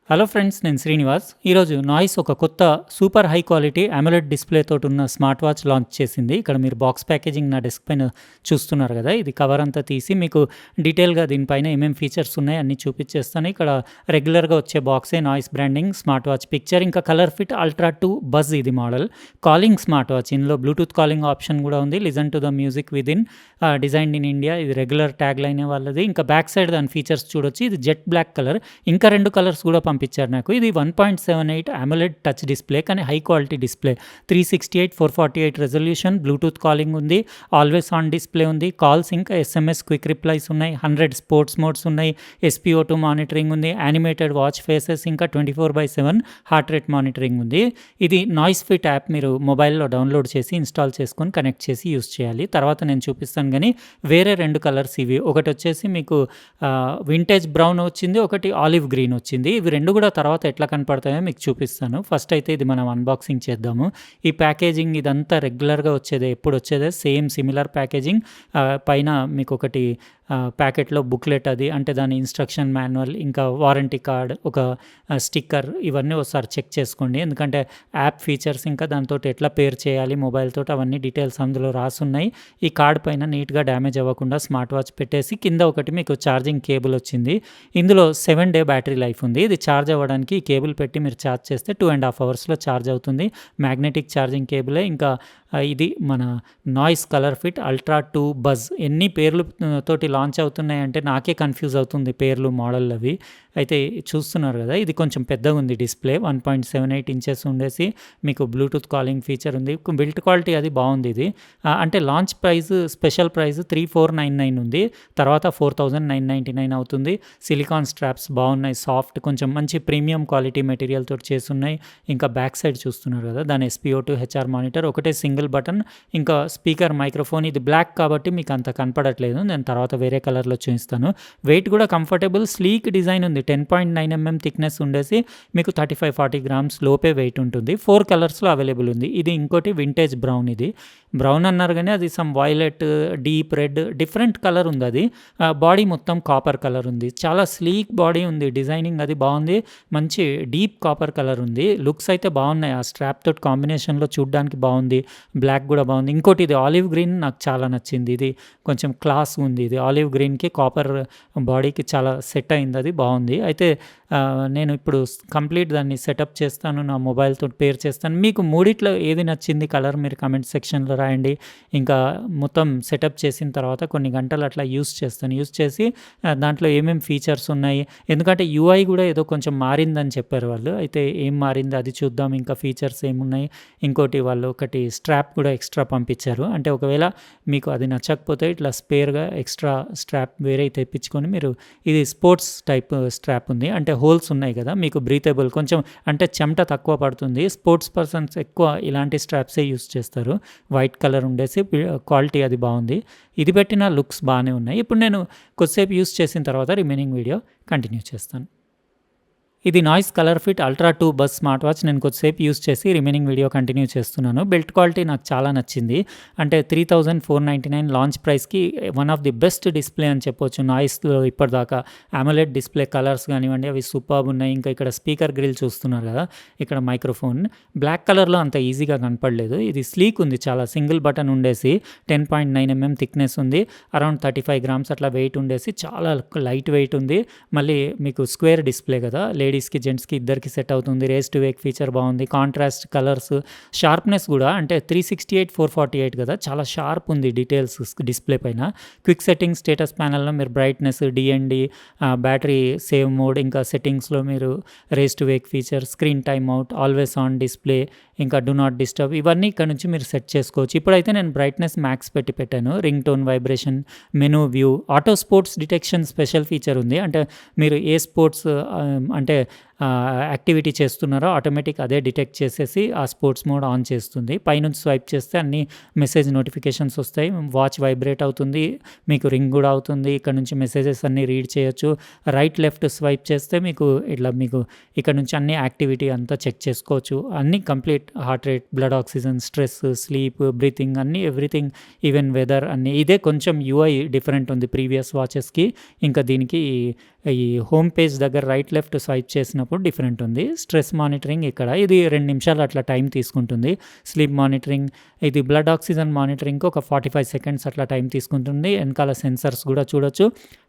Hello friends, నేను శ్రీనివాస్. ఈరోజు noise ఒక కొత్త super high quality AMOLED display తోటి ఉన్న స్మార్ట్ వాచ్ లాంచ్ చేసింది. ఇక్కడ మీరు బాక్స్ ప్యాకేజింగ్ నా డెస్క్ పైన చూస్తున్నారు కదా. ఇది కవర్ అంతా తీసి మీకు డీటెయిల్గా దీనిపైన ఏమేమి ఫీచర్స్ ఉన్నాయి అన్నీ చూపించేస్తాను. ఇక్కడ రెగ్యులర్గా వచ్చే బాక్సే Noise branding, smart watch picture, ఇంకా కలర్ ఫిట్ అల్ట్రా 2 బజ్ ఇది మోడల్. కాలింగ్ స్మార్ట్ వాచ్, ఇందులో బ్లూటూత్ కాలింగ్ ఆప్షన్ కూడా ఉంది. Listen to the music with in, designed in India. ఇది రెగ్యులర్ ట్యాగ్ లైన్ వాళ్ళది. ఇంకా బ్యాక్ సైడ్ దాని ఫీచర్స్ చూడొచ్చు. ఇది జెట్ బ్లాక్ కలర్. ఇంకా 2 కలర్స్ కూడా పంపించారు నాకు. ఇది 1.78 AMOLED టచ్ డిస్ప్లే, కానీ high quality display. 368 448 resolution, Bluetooth calling ఉంది, ఆల్వేస్ ఆన్ డిస్ప్లే ఉంది, కాల్స్ ఇంకా SMS క్విక్ రిప్లైస్ ఉన్నాయి, 100 స్పోర్ట్స్ మోడ్స్ ఉన్నాయి, SpO2 మానిటరింగ్ ఉంది, యానిమేటెడ్ వాచ్ ఫేసెస్, ఇంకా 24/7 హార్ట్ రేట్ మానిటరింగ్ ఉంది. ఇది నాయిస్ ఫిట్ యాప్ మీరు మొబైల్లో డౌన్లోడ్ చేసి ఇన్స్టాల్ చేసుకొని కనెక్ట్ చేసి యూస్ చేయాలి. తర్వాత నేను చూపిస్తాను. కానీ వేరే 2 కలర్స్ ఇవి. ఒకటి వచ్చేసి మీకు వింటేజ్ బ్రౌన్ వచ్చింది, ఒకటి ఆలివ్ గ్రీన్ వచ్చింది. ఇవి 2 కూడా తర్వాత ఎట్లా కనపడతాయో మీకు చూపిస్తాను. ఫస్ట్ అయితే ఇది మనం అన్బాక్సింగ్ చేద్దాము. ఈ ప్యాకేజింగ్ ఇదంతా రెగ్యులర్గా వచ్చేదే, ఎప్పుడు వచ్చేదే సేమ్ సిమిలర్ ప్యాకేజింగ్. పైన మీకు ఒకటి ప్యాకెట్లో బుక్లెట్, అది అంటే దాని ఇన్స్ట్రక్షన్ మాన్యువల్, ఇంకా వారంటీ కార్డ్, ఒక స్టిక్కర్, ఇవన్నీ ఒకసారి చెక్ చేసుకోండి. ఎందుకంటే యాప్ ఫీచర్స్ ఇంకా దాంతో ఎట్లా పేర్ చేయాలి మొబైల్ తోటి, అవన్నీ డీటెయిల్స్ అందులో రాసున్నాయి. ఈ కార్డ్ పైన నీట్గా డ్యామేజ్ అవ్వకుండా స్మార్ట్ వాచ్ పెట్టేసి కింద ఒకటి మీకు ఛార్జింగ్ కేబుల్ వచ్చింది. ఇందులో 7 డే బ్యాటరీ లైఫ్ ఉంది. ఇది ఛార్జ్ అవ్వడానికి ఈ కేబుల్ పెట్టి మీరు ఛార్జ్ చేస్తే 2.5 అవర్స్లో ఛార్జ్ అవుతుంది. మ్యాగ్నెటిక్ ఛార్జింగ్ కేబులే. ఇంకా ఇది మన Noise color fit ultra 2 buzz. ఎన్ని పేర్లు తోటి లాంచ్ అవుతున్నాయంటే నాకే కన్ఫ్యూజ్ అవుతుంది పేర్లు, మోడల్ అవి. అయితే చూస్తున్నారు కదా, ఇది కొంచెం పెద్దగా ఉంది డిస్ప్లే. 1.78 ఇంచెస్ ఉండేసి మీకు బ్లూటూత్ కాలింగ్ ఫీచర్ ఉంది. బిల్ట్ క్వాలిటీ అది బాగుంది. ఇది అంటే లాంచ్ ప్రైస్, స్పెషల్ ప్రైస్ 3499 ఉంది. తర్వాత 4999 అవుతుంది. సిలికాన్ స్ట్రాప్స్ బాగున్నాయి, సాఫ్ట్, కొంచెం మంచి ప్రీమియం క్వాలిటీ మెటీరియల్ తోటి చేస్తున్నాయి. ఇంకా బ్యాక్ సైడ్ చూస్తున్నారు కదా, దాని SpO2 HR మానిటర్, ఒకటే సింగిల్ బటన్, ఇంకా స్పీకర్, మైక్రోఫోన్. ఇది బ్లాక్ కాబట్టి మీకు అంత కనపడట్లేదు, నేను తర్వాత వేరే కలర్లో చూపిస్తాను. వెయిట్ కూడా కంఫర్టబుల్, స్లీక్ డిజైన్ ఉంది. 10.9 mm థిక్నెస్ ఉండేసి మీకు 35-40 గ్రామ్స్ లోపే వెయిట్ ఉంటుంది. 4 కలర్స్లో అవైలబుల్ ఉంది. ఇది ఇంకోటి వింటేజ్ బ్రౌన్. ఇది బ్రౌన్ అన్నారు కానీ అది some violet, deep red, different colour ఉంది. అది బాడీ మొత్తం కాపర్ కలర్ ఉంది. చాలా స్లీక్ బాడీ ఉంది, డిజైనింగ్ అది బాగుంది. మంచి డీప్ కాపర్ కలర్ ఉంది. లుక్స్ అయితే బాగున్నాయి. ఆ స్ట్రాప్ తోటి కాంబినేషన్లో చూడడానికి బాగుంది. బ్లాక్ కూడా బాగుంది. ఇంకోటి ఇది ఆలివ్ గ్రీన్ నాకు చాలా నచ్చింది. ఇది కొంచెం క్లాస్ ఉంది. ఇది ఆలివ్ గ్రీన్కి కాపర్ బాడీకి చాలా సెట్ అయింది. అది బాగుంది. అయితే నేను ఇప్పుడు కంప్లీట్ దాన్ని సెటప్ చేస్తాను, నా మొబైల్తో పేర్ చేస్తాను. మీకు మూడిట్లో ఏది నచ్చింది కలర్ మీరు కమెంట్ సెక్షన్లో రాయండి. ఇంకా మొత్తం సెటప్ చేసిన తర్వాత కొన్ని గంటలు అట్లా యూస్ చేస్తాను. యూస్ చేసి దాంట్లో ఏమేమి ఫీచర్స్ ఉన్నాయి, ఎందుకంటే UI కూడా ఏదో కొంచెం మారిందని చెప్పారు వాళ్ళు. అయితే ఏం మారింది అది చూద్దాం. ఇంకా ఫీచర్స్ ఏమున్నాయి. ఇంకోటి వాళ్ళు ఒకటి స్ట్రాప్ కూడా ఎక్స్ట్రా పంపించారు. అంటే ఒకవేళ మీకు అది నచ్చకపోతే ఇట్లా స్పేర్గా ఎక్స్ట్రా స్ట్రాప్ వేరే తెప్పించుకొని మీరు, ఇది స్పోర్ట్స్ టైప్ స్ట్రాప్ ఉంది. అంటే హోల్స్ ఉన్నాయి కదా, మీకు బ్రీతబుల్, కొంచెం అంటే చెమట తక్కువ పడుతుంది. స్పోర్ట్స్ పర్సన్స్ ఎక్కువ ఇలాంటి స్ట్రాప్సే యూస్ చేస్తారు. వైట్ కలర్ ఉండేసి క్వాలిటీ అది బాగుంది. ఇది పెట్టిన లుక్స్ బాగానే ఉన్నాయి. ఇప్పుడు నేను కొద్దిసేపు యూస్ చేసిన తర్వాత రిమైనింగ్ వీడియో కంటిన్యూ చేస్తాను. ఇది Noise color fit ultra 2 buzz smart watch. నేను కొద్దిసేపు యూస్ చేసి రిమైనింగ్ వీడియో కంటిన్యూ చేస్తున్నాను. బిల్ట్ క్వాలిటీ నాకు చాలా నచ్చింది. అంటే 3499 లాంచ్ ప్రైస్కి one of the best display అని చెప్పొచ్చు నాయిస్లో ఇప్పటిదాకా. AMOLED డిస్ప్లే కలర్స్ కానివ్వండి, అవి సూపర్బ్ ఉన్నాయి. ఇంకా ఇక్కడ స్పీకర్ గ్రిల్ చూస్తున్నారు కదా, ఇక్కడ మైక్రోఫోన్ బ్లాక్ కలర్లో అంత ఈజీగా కనపడలేదు. ఇది స్లీక్ ఉంది, చాలా సింగిల్ బటన్ ఉండేసి 10.9 mm థిక్నెస్ ఉంది. అరౌండ్ 35 గ్రామ్స్ అట్లా వెయిట్ ఉండేసి చాలా లైట్ వెయిట్ ఉంది. మళ్ళీ మీకు స్క్వేర్ డిస్ప్లే కదా, లేడీస్కి జెంట్స్కి ఇద్దరికి సెట్ అవుతుంది. రేస్ టు వేక్ ఫీచర్ బాగుంది. కాంట్రాస్ట్ కలర్స్, షార్ప్నెస్ కూడా అంటే 368 448 కదా, చాలా షార్ప్ ఉంది డీటెయిల్స్ డిస్ప్లే పైన. క్విక్ సెట్టింగ్ స్టేటస్ ప్యానల్లో మీరు brightness, DND, battery save mode, ఇంకా సెట్టింగ్స్లో మీరు raise to wake feature, screen time out, always on display, ఇంకా డూ నాట్ డిస్టర్బ్, ఇవన్నీ ఇక్కడ నుంచి మీరు సెట్ చేసుకోవచ్చు. ఇప్పుడైతే నేను బ్రైట్నెస్ మ్యాక్స్ పెట్టాను. Ringtone, vibration, menu view, auto sports detection special feature ఉంది. అంటే మీరు ఏ స్పోర్ట్స్ అంటే యాక్టివిటీ చేస్తున్నారో ఆటోమేటిక్ అదే డిటెక్ట్ చేసేసి ఆ స్పోర్ట్స్ మోడ్ ఆన్ చేస్తుంది. పైనుంచి స్వైప్ చేస్తే అన్ని మెసేజ్ నోటిఫికేషన్స్ వస్తాయి. వాచ్ వైబ్రేట్ అవుతుంది, మీకు రింగ్ కూడా అవుతుంది. ఇక్కడ నుంచి మెసేజెస్ అన్నీ రీడ్ చేయొచ్చు. రైట్ లెఫ్ట్ స్వైప్ చేస్తే మీకు ఇట్లా మీకు ఇక్కడ నుంచి అన్ని యాక్టివిటీ అంతా చెక్ చేసుకోవచ్చు. అన్నీ complete heart rate, blood oxygen, stress, sleep, breathing, అన్నీ ఎవ్రీథింగ్, ఈవెన్ వెదర్ అన్నీ. ఇదే కొంచెం UI డిఫరెంట్ ఉంది ప్రీవియస్ వాచెస్కి ఇంకా దీనికి. ఈ హోమ్ పేజ్ దగ్గర రైట్, లెఫ్ట్ స్వైప్ చేసినప్పుడు డిఫరెంట్ ఉంది. స్ట్రెస్ మానిటరింగ్ ఇక్కడ ఇది 2 నిమిషాలు అట్లా టైం తీసుకుంటుంది. స్లీప్ మానిటరింగ్, ఇది బ్లడ్ ఆక్సిజన్ మానిటరింగ్‌కి ఒక 45 సెకండ్స్ అట్లా టైం తీసుకుంటుంది. ఎనకాల సెన్సార్స్ గూడా చూడొచ్చు.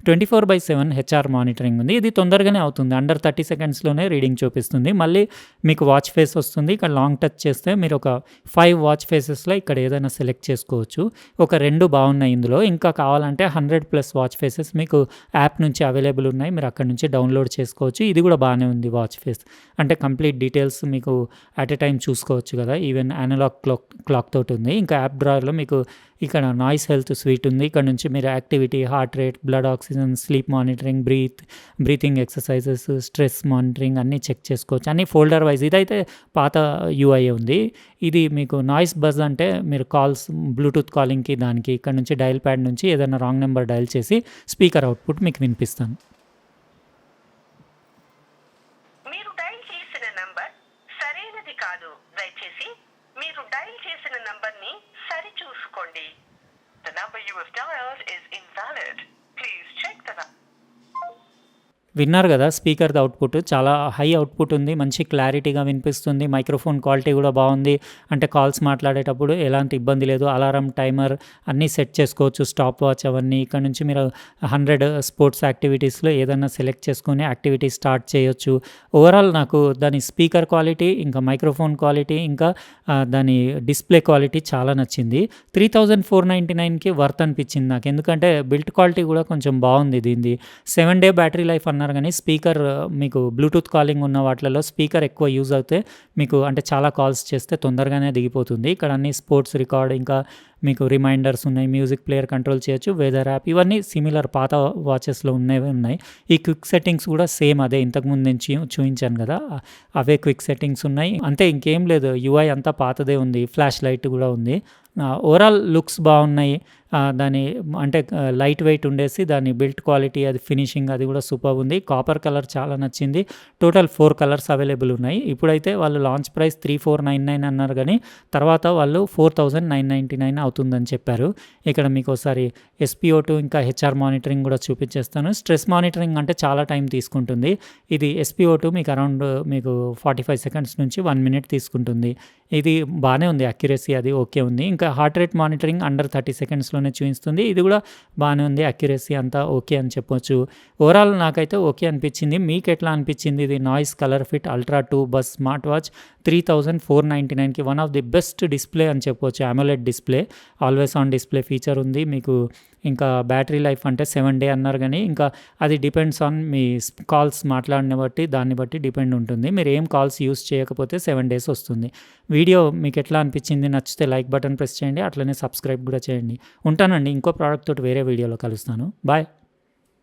24/7 హెచ్ఆర్ మానిటరింగ్ ఉంది. ఇది తొందరగానే అవుతుంది. అండర్ 30 సెకండ్స్‌లోనే రీడింగ్ చూపిస్తుంది. మళ్ళీ మీకు వాచ్ ఫేస్ వస్తుంది. ఇక్కడ లాంగ్ టచ్ చేస్తే మీరు ఒక 5 వాచ్ ఫేసెస్‌లో ఇక్కడ ఏదైనా సెలెక్ట్ చేసుకోవచ్చు. ఒక 2 బాగున్నాయి ఇందులో. ఇంకా కావాలంటే 100+ వాచ్ ఫేసెస్ మీకు యాప్ నుంచి అవైలబుల్ ఉన్నాయి. మీరు అక్కడి నుంచి డౌన్లోడ్ చేసుకోవచ్చు. ఇది కూడా బాగానే ఉంది వాచ్ ఫేస్. అంటే కంప్లీట్ డీటెయిల్స్ మీకు అట్ ఎ టైమ్ చూసుకోవచ్చు కదా! ఈవెన్ అనలాగ్ క్లాక్ తోటి ఉంది. ఇంకా యాప్ డ్రాయర్‌లో మీకు ఇక్కడ నాయిస్ హెల్త్ స్వీట్ ఉంది. ఇక్కడ నుంచి మీరు activity, heart rate, blood oxygen, sleep monitoring, breathing exercises, stress monitoring అన్నీ చెక్ చేసుకోవచ్చు. అన్నీ ఫోల్డర్ వైజ్. ఇదైతే పాత యూఐ ఉంది. ఇది మీకు నాయిస్ బజ్ అంటే మీరు కాల్స్, బ్లూటూత్ కాలింగ్‌కి దానికి ఇక్కడ నుంచి డయల్ ప్యాడ్ నుంచి ఏదైనా రాంగ్ నెంబర్ డయల్ చేసి స్పీకర్ అవుట్‌పుట్ మీకు వినిపిస్తాను. మీరు డయల్ చేసిన నంబర్ సరైనది కాదు. దయచేసి మీరు డయల్ చేసిన నంబర్ని సరిచూసుకోండి. The number you have dialed is invalid. Please check the number. విన్నారు కదా స్పీకర్‌ది అవుట్‌పుట్. చాలా హై అవుట్‌పుట్ ఉంది. మంచి క్లారిటీగా వినిపిస్తుంది. మైక్రోఫోన్ క్వాలిటీ కూడా బాగుంది. అంటే కాల్స్ మాట్లాడేటప్పుడు ఎలాంటి ఇబ్బంది లేదు. అలారం, టైమర్ అన్నీ సెట్ చేసుకోవచ్చు. స్టాప్ వాచ్ అవన్నీ. ఇక్కడ నుంచి మీరు 100 స్పోర్ట్స్ యాక్టివిటీస్‌లో ఏదైనా సెలెక్ట్ చేసుకొని యాక్టివిటీ స్టార్ట్ చేయొచ్చు. ఓవరాల్ నాకు దాని స్పీకర్ క్వాలిటీ, ఇంకా మైక్రోఫోన్ క్వాలిటీ, ఇంకా దాని డిస్‌ప్లే క్వాలిటీ చాలా నచ్చింది. 3499కి వర్త్ అనిపించింది నాకు. ఎందుకంటే బిల్డ్ క్వాలిటీ కూడా కొంచెం బాగుంది దీనిది. 7 డే బ్యాటరీ లైఫ్ అన్నారు కానీ స్పీకర్ మీకు బ్లూటూత్ కాలింగ్ ఉన్న వాటిలలో స్పీకర్ ఎక్కువ యూజ్ అవుతే మీకు అంటే చాలా కాల్స్ చేస్తే తొందరగానే దిగిపోతుంది. ఇక్కడ అన్ని స్పోర్ట్స్ రికార్డ్, ఇంకా మీకు రిమైండర్స్ ఉన్నాయి. మ్యూజిక్ ప్లేయర్ కంట్రోల్ చేయొచ్చు. వెదర్ యాప్ ఇవన్నీ సిమిలర్ పాత వాచెస్‌లో ఉన్నవే ఉన్నాయి. ఈ క్విక్ సెట్టింగ్స్ కూడా సేమ్ అదే ఇంతకుముందు నేను చూయించాను కదా! అవే క్విక్ సెట్టింగ్స్ ఉన్నాయి. అంతే ఇంకేం లేదు. యూఐ అంతా పాతదే ఉంది. ఫ్లాష్ లైట్ కూడా ఉంది. ఓవరాల్ లుక్స్ బాగున్నాయి. దాని అంటే లైట్ వెయిట్ ఉండేసి దాని బిల్డ్ క్వాలిటీ, అది ఫినిషింగ్ అది కూడా సూపర్బ్ ఉంది. కాపర్ కలర్ చాలా నచ్చింది. టోటల్ 4 కలర్స్ అవైలబుల్ ఉన్నాయి. ఇప్పుడైతే వాళ్ళు లాంచ్ ప్రైస్ 3499 అన్నారు కానీ తర్వాత వాళ్ళు 4999 అవుతుందని చెప్పారు. ఇక్కడ మీకు ఒకసారి SpO2 ఇంకా హెచ్ఆర్ మానిటరింగ్ కూడా చూపించేస్తాను. స్ట్రెస్ మానిటరింగ్ అంటే చాలా టైం తీసుకుంటుంది. ఇది SpO2 మీకు అరౌండ్ మీకు 45 సెకండ్స్ నుంచి 1 మినిట్ తీసుకుంటుంది. ఇది బాగానే ఉంది. అక్యురసీ అది ఓకే ఉంది. ఇంకా హార్ట్ రేట్ మానిటరింగ్ అండర్ 30 సెకండ్స్‌లోనే చూపిస్తుంది. ఇది కూడా బాగానే ఉంది. అక్యురసీ అంతా ఓకే అని చెప్పొచ్చు. ఓవరాల్ నాకైతే ఓకే అనిపించింది. మీకు ఎట్లా అనిపించింది? ఇది Noise color fit ultra 2 buzz smart watch 3499కి one of the best display అని చెప్పొచ్చు. AMOLED display, always on display feature ఉంది మీకు. ఇంకా బ్యాటరీ లైఫ్ అంటే 7 డే అన్నారు కానీ ఇంకా అది డిపెండ్స్ ఆన్ మీ కాల్స్ మాట్లాడిన బట్టి దాన్ని బట్టి డిపెండ్ ఉంటుంది. మీరు ఏం కాల్స్ యూస్ చేయకపోతే 7 డేస్ వస్తుంది. వీడియో మీకు ఎట్లా అనిపించింది? నచ్చితే లైక్ బటన్ ప్రెస్ చేయండి. అట్లనే సబ్స్క్రైబ్ కూడా చేయండి. ఉంటానండి. ఇంకో ప్రోడక్ట్ తోటి వేరే వీడియోలో కలుస్తాను. బాయ్.